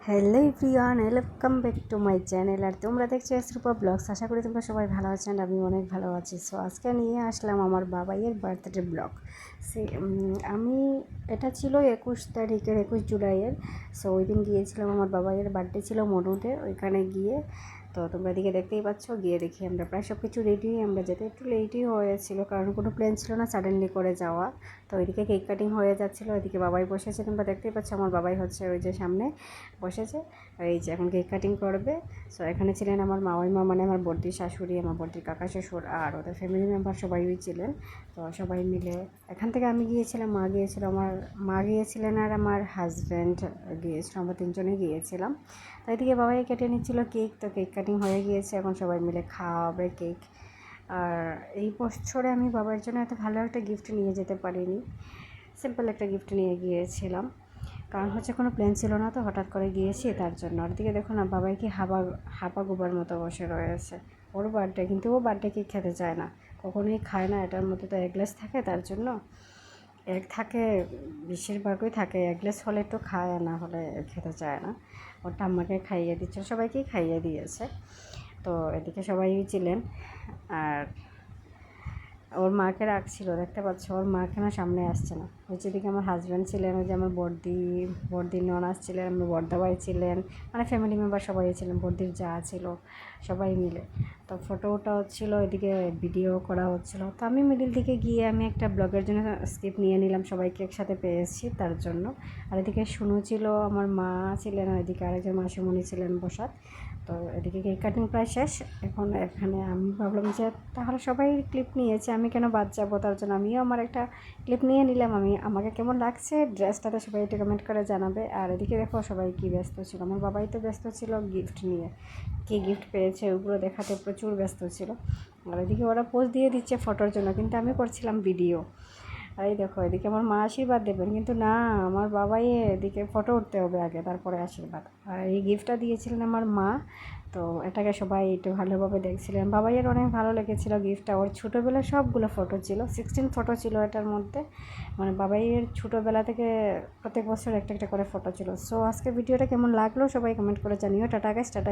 Hello everyone, welcome back to my channel. আর তোমরা দেখছো এসরূপা ব্লগস। আশা করি তোমরা সবাই ভালো আছেন, আমি অনেক ভালো আছি। সো আজকে নিয়ে আসলাম আমার বাবাইয়ের বার্থডে ব্লগ। আমি এটা ছিল 21 জুলাইয়ের। সো ওই দিন গিয়েছিলাম, আমার বাবাইয়ের বার্থডে ছিল মনুতে। ওইখানে গিয়ে তো তোমরা এদিকে দেখতেই পাচ্ছ, গিয়ে দেখি আমরা প্রায় সব কিছু রেডি। আমরা যেতে একটু লেটই হয়েছিল, কারণ কোনো প্ল্যান ছিল না সাডেনলি করে যাওয়া। তো ওইদিকে কেক কাটিং হয়ে যাচ্ছিলো, ওইদিকে বাবাই বসেছে। তোমরা দেখতেই পাচ্ছ আমার বাবাই হচ্ছে ওই যে সামনে বসেছে। এই যে এখন কেক কাটিং করবে। সো এখানে ছিলেন আমার মাওয়াইমা, মানে আমার বড়দির শাশুড়ি, আমার বড়দির কাকা শ্বশুর, আর ওদের ফ্যামিলি মেম্বার সবাই ছিলেন। তো সবাই মিলে এখান থেকে আমি গিয়েছিলাম, মা গিয়েছিল, আমার মা গিয়েছিলেন আর আমার হাজব্যান্ড গিয়েছিল, আমরা তিনজনেই গিয়েছিলাম। তো এদিকে বাবাই কেটে নিচ্ছিল কেক। তো কেক কাটিং হয়ে গিয়েছে, এখন সবাই মিলে খাওয়াবে কেক। আর এই বছরে আমি বাবার জন্য এত ভালো একটা গিফট নিয়ে যেতে পারিনি, সিম্পল একটা গিফট নিয়ে গিয়েছিলাম, কারণ হচ্ছে কোনো প্ল্যান ছিল না, তো হঠাৎ করে গিয়েছি তার জন্য। আর দিকে দেখো না, বাবাই কি হাপা গোবার মতো বসে রয়েছে। ওর বার্থডে, কিন্তু ও বার্থডে কেক খেতে চায় না, কখনোই খায় না। এটার মধ্যে তো এগলেস থাকে, তার জন্য এগ থাকে, বেশিরভাগই থাকে। এগলেস হলে একটু খায়, না হলে খেতে চায় না। ওর ঠাম্মাকে খাইয়ে দিচ্ছে, সবাইকেই খাইয়ে দিয়েছে। তো এদিকে সবাই ছিলেন, আর ওর মাকে রাখছিল, দেখতে পাচ্ছ ওর মা কেন সামনে আসছে না। ওই যেদিকে আমার হাজব্যান্ড ছিলেন, ওই যে আমার বর্দির ননাস ছিলেন, আমার বর্দাবাই ছিলেন, মানে ফ্যামিলি মেম্বার সবাই ছিলেন, বর্দির যা ছিল সবাই মিলে। তো ফটো ওটা হচ্ছিল, এদিকে ভিডিও করা হচ্ছিল। তো আমি মিডিল দিকে গিয়ে আমি একটা ব্লগের জন্য স্কিপ নিয়ে নিলাম, সবাইকে একসাথে পেয়েছি তার জন্য। আর এদিকে শুনু ছিল, আমার মা ছিলেন, আর এদিকে আরেকজন মাসিমণি ছিলেন বসাত। তো এদিকে কেক কাটিং প্রায় শেষ। এখন এখানে আমি ভাবলাম যে তাহলে সবাই ক্লিপ নিয়েছে, আমি কেন বাদ যাবো, তার জন্য আমিও আমার একটা ক্লিপ নিয়ে নিলাম। আমাকে কেমন লাগছে ড্রেসটাতে সবাই একটু কমেন্ট করে জানাবে। আর এদিকে দেখো সবাই কি ব্যস্ত ছিল, আমার বাবাই তো ব্যস্ত ছিল গিফট নিয়ে, কী গিফট পেয়েছে ওগুলো দেখাতে প্রচুর ব্যস্ত ছিল। আর এদিকে ওরা পোজ দিয়ে দিচ্ছে ফটোর জন্য, কিন্তু আমি করছিলাম ভিডিও। আর এই দেখো এদিকে আমার মা আশীর্বাদ দেবেন, কিন্তু না, আমার বাবাই এদিকে ফটো উঠতে হবে আগে, তারপরে আশীর্বাদ। আর এই গিফটটা দিয়েছিলেন আমার মা। তো এটাকে সবাই একটু ভালোভাবে দেখছিলেন। বাবাইয়ের অনেক ভালো লেগেছিলো গিফটটা। ওর ছোটোবেলার সবগুলো ফটো ছিল, 16 ফটো ছিল এটার মধ্যে। মানে বাবাইয়ের ছোটোবেলা থেকে প্রত্যেক বছর একটা একটা করে ফটো ছিল। সো আজকে ভিডিওটা কেমন লাগলো সবাই কমেন্ট করে জানিও। Tata guys, tata.